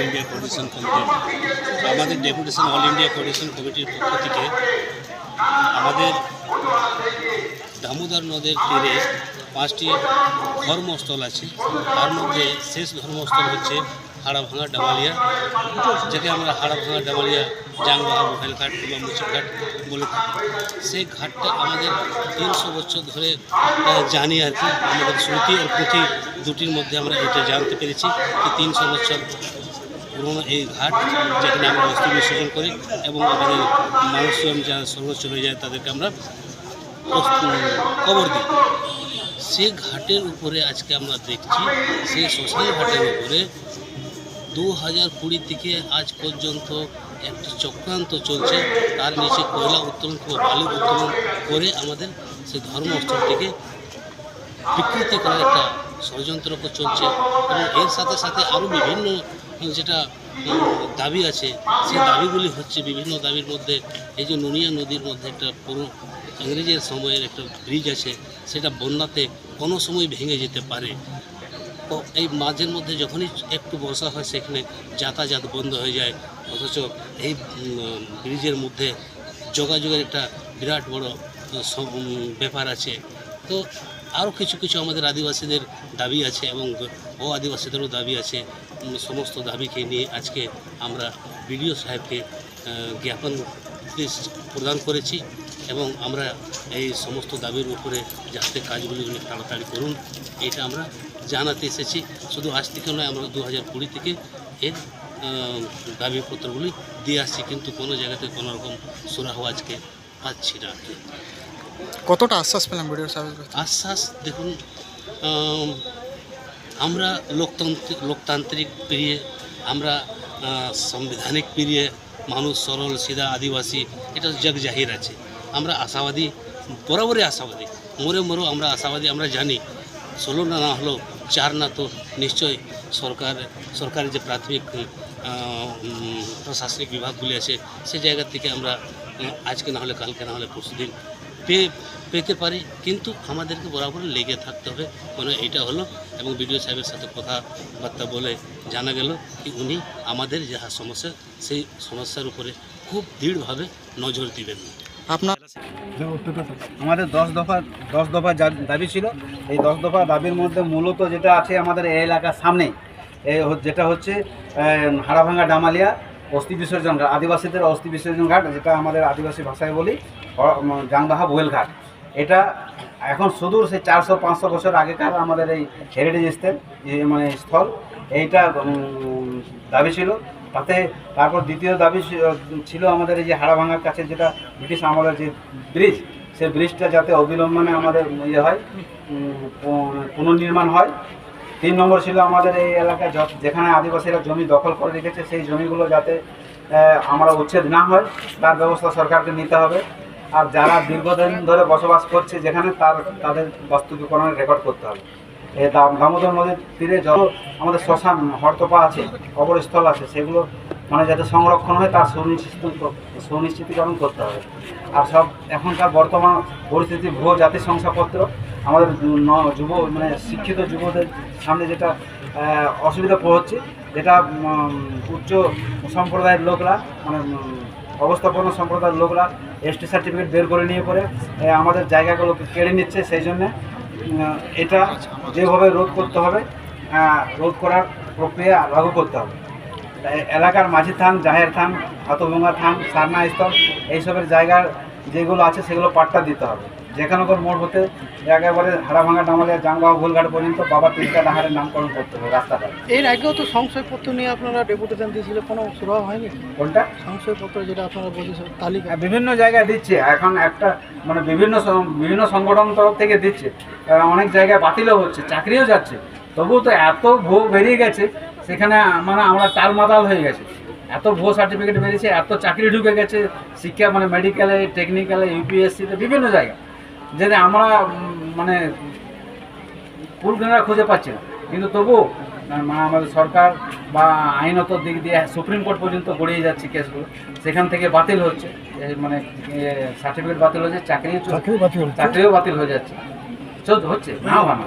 India coordination committee. আমাদের deputation all India coordination কমিটির পক্ষ থেকে আমাদের দামোদর নদের তীরে 5টি ধর্মস্থল আছে। তার মধ্যে শেষ ধর্মস্থল হচ্ছে হাড়াভাঙা ডামালিয়া, যাকে আমরা হাড়াভাঙা ডামালিয়া জাংবাহা মোবাইল ঘাট কিংবা মুচির ঘাট বলে থাকি। সেই ঘাটটা আমাদের 300 বছর ধরে জানি আর কি। আমাদের শ্রুতি আর পুঁথি দুটির মধ্যে আমরা এটা জানতে পেরেছি যে 300 বছর পুরোনো এই ঘাট, যেখানে আমরা অস্থি বিসর্জন করি এবং আমাদের মানুষজন যারা স্বর্গ চলে যায় তাদেরকে আমরা কবর দিই। সেই ঘাটের উপরে আজকে আমরা দেখছি, সেই শ্মশান ঘাটের উপরে 2020 থেকে আজ পর্যন্ত একটি চক্রান্ত চলছে। তার নিচে কয়লা উত্তোলন ও বালি উত্তোলন করে আমাদের সেই ধর্মস্থলটিকে বিকৃতি করার একটা ষড়যন্ত্র চলছে। এবং এর সাথে সাথে আরও বিভিন্ন যেটা দাবি আছে, সেই দাবিগুলি হচ্ছে বিভিন্ন দাবির মধ্যে এই যে নুনিয়া নদীর মধ্যে একটা পুরো ইংরেজের সময়ের একটা ব্রিজ আছে, সেটা বন্যাতে কোনো সময় ভেঙে যেতে পারে। তো এই মাঝের মধ্যে যখনই একটু বর্ষা হয় সেখানে যাতায়াত বন্ধ হয়ে যায়, অথচ এই ব্রিজের মধ্যে যোগাযোগের একটা বিরাট বড় ব্যাপার আছে। তো আরও কিছু কিছু আমাদের আদিবাসীদের দাবি আছে এবং আদিবাসীদেরও দাবি আছে। সমস্ত দাবিকে নিয়ে আজকে আমরা বিডিও সাহেবকে জ্ঞাপন প্রদান করেছি এবং আমরা এই সমস্ত দাবির উপরে যাতে কাজগুলি উনি তাড়াতাড়ি করুন এটা আমরা জানাতে এসেছি। শুধু আজ থেকে নয়, আমরা 2020 থেকে এর দাবিপত্রগুলি দিয়ে আসছি, কিন্তু কোনো জায়গাতে কোনো রকম সুরাহ আজকে পাচ্ছি না। কতটা আশ্বাস পেলাম বিডিও সাহেব? আশ্বাস দেখুন, আমরা লোকতান্ত্রিক পেরিয়ে, আমরা সাংবিধানিক পেরিয়ে মানুষ সরল সিধা আদিবাসী, এটা জগ জাহির আছে। আমরা আশাবাদী, বরাবরই আশাবাদী, মরেও আমরা আশাবাদী। আমরা জানি 16 না হলেও 4 না তো নিশ্চয় সরকারের যে প্রাথমিক প্রশাসনিক বিভাগগুলি আছে সেই জায়গা থেকে আমরা আজকে না হলে কালকে না হলে পরশুদিন পেতে পারি, কিন্তু আমাদেরকে বরাবর লেগে থাকতে হবে। মানে এটা হলো, এবং বিডিও সাহেবের সাথে কথাবার্তা বলে জানা গেল কি উনি আমাদের যাহা সমস্যা সেই সমস্যার উপরে খুব দৃঢ়ভাবে নজর দিবেন। আপনার আমাদের 10 দফা দাবি ছিল। এই 10 দফা দাবির মধ্যে মূলত যেটা আছে আমাদের এই এলাকার সামনে যেটা হচ্ছে হাড়াভাঙা ডামালিয়া অস্থি বিসর্জন ঘাট, আদিবাসীদের অস্থি বিসর্জন ঘাট, যেটা আমাদের আদিবাসী ভাষায় বলি জাংবাহা বোয়েল ঘাট। এটা এখন সুদূর সেই 400-500 বছর আগেকার আমাদের এই হেরিটেজ মানে স্থল, এইটা দাবি ছিল। তারপর দ্বিতীয় দাবি ছিল আমাদের এই যে হাড়াভাঙার কাছে যেটা ব্রিটিশ আমলের যে ব্রিজ, সেই ব্রিজটা যাতে অবিলম্বে আমাদের হয় পুনর্নির্মাণ হয়। 3 নম্বর ছিল আমাদের এই এলাকায় যেখানে আদিবাসীরা জমি দখল করে রেখেছে সেই জমিগুলো যাতে আমরা উচ্ছেদ না হয় তার ব্যবস্থা সরকারকে নিতে হবে। আর যারা দীর্ঘদিন ধরে বসবাস করছে যেখানে তাদের বাস্তুবিকরণের রেকর্ড করতে হবে। এই দামোদর নদীর তীরে যত আমাদের শ্মশান হরতপা আছে, কবরস্থল আছে, সেগুলো মানে যাতে সংরক্ষণ হয় তার সুনিশ্চিতকরণ করতে হবে। আর সব এখনকার বর্তমান পরিস্থিতি ভুয়ো জাতি শংসাপত্র আমাদের মানে শিক্ষিত যুবদের সামনে যেটা অসুবিধা হচ্ছে, যেটা উচ্চ সম্প্রদায়ের লোকরা মানে অবস্থাপন্ন সম্প্রদায়ের লোকরা এসটি সার্টিফিকেট বের করে নিয়ে পরে আমাদের জায়গাগুলোকে কেড়ে নিচ্ছে। সেই জন্যে এটা যেভাবে রোধ করতে হবে, রোধ করার প্রক্রিয়া লাগু করতে হবে। এলাকার মাঝি থান, জাহের থান, হাতভঙ্গা থান, সারনা স্থল, এইসবের জায়গার যেগুলো আছে সেগুলো পাট্টা দিতে হবে। যেখানে মোড় হতে একেবারে হাড়াভাঙা ডামালিয়া জাংবাহা ভুলঘাট পর্যন্ত বাবা তিনটা ডাহারের নামকরণ করতে হবে রাস্তাটা। এর আগেও তো সংশয়পত্র নিয়ে আপনারা ডেপুটেশন দিয়েছিলেন, কোনো সুরাহা হয়নি? কোনটা সংশয়পত্র যেটা আপনারা বলছেন তালিকা? বিভিন্ন জায়গায় দিচ্ছে এখন, একটা মানে বিভিন্ন সংগঠন তরফ থেকে দিচ্ছে, অনেক জায়গায় বাতিলও হচ্ছে, চাকরিও যাচ্ছে। তবুও তো এত ভুয়ো বেরিয়ে গেছে, সেখানে মানে আমরা টালমাতাল হয়ে গেছে। এত ভুয়ো সার্টিফিকেট বেরিয়েছে, এত চাকরি ঢুকে গেছে শিক্ষা মানে মেডিকেলে, টেকনিক্যালে, ইউপিএসসিতে, বিভিন্ন জায়গায়, যেটা আমরা মানে কুলকিনারা খুঁজে পাচ্ছি না। কিন্তু তবুও মানে আমাদের সরকার বা আইনত দিক দিয়ে সুপ্রিম কোর্ট পর্যন্ত গড়িয়ে যাচ্ছে কেসগুলো, সেখান থেকে বাতিল হচ্ছে, মানে সার্টিফিকেট বাতিল হচ্ছে, চাকরিও বাতিল হয়ে যাচ্ছে, হচ্ছে নাও ভালো।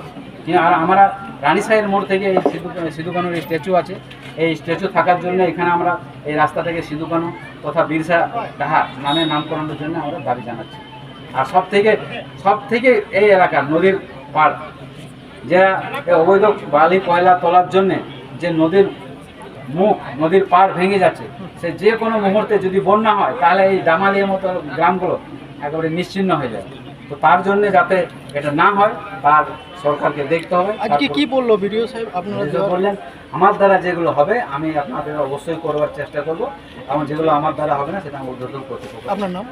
আর আমরা রানীসাহের মোড় থেকে এই সিধু কানুর স্ট্যাচু আছে, এই স্ট্যাচু থাকার জন্য এখানে আমরা এই রাস্তাটাকে সিধু কানু তথা বিরসা ডাহার নামে নামকরণের জন্য আমরা দাবি জানাচ্ছি। আর সব থেকে এই এলাকার নদীর পাড় যে অবৈধ বালি কয়লা তোলার জন্যে যে নদীর মুখ নদীর পাড় ভেঙে যাচ্ছে, সে যে কোনো মুহূর্তে যদি বন্যা হয় তাহলে এই দামালির মতো গ্রামগুলো একেবারে নিশ্চিহ্ন হয়ে যায়। তো তার জন্য যাতে এটা না হয় তার সরকারকে দেখতে হবে। আজকে কি বললো বিডিও সাহেব আপনারা যে বললেন আমার দ্বারা যেগুলো হবে আমি আপনাদের অবশ্যই করবার চেষ্টা করব, এবং যেগুলো আমার দ্বারা হবে না সেটা আমি উদ্বোধন করতে পারবো। আপনার নাম?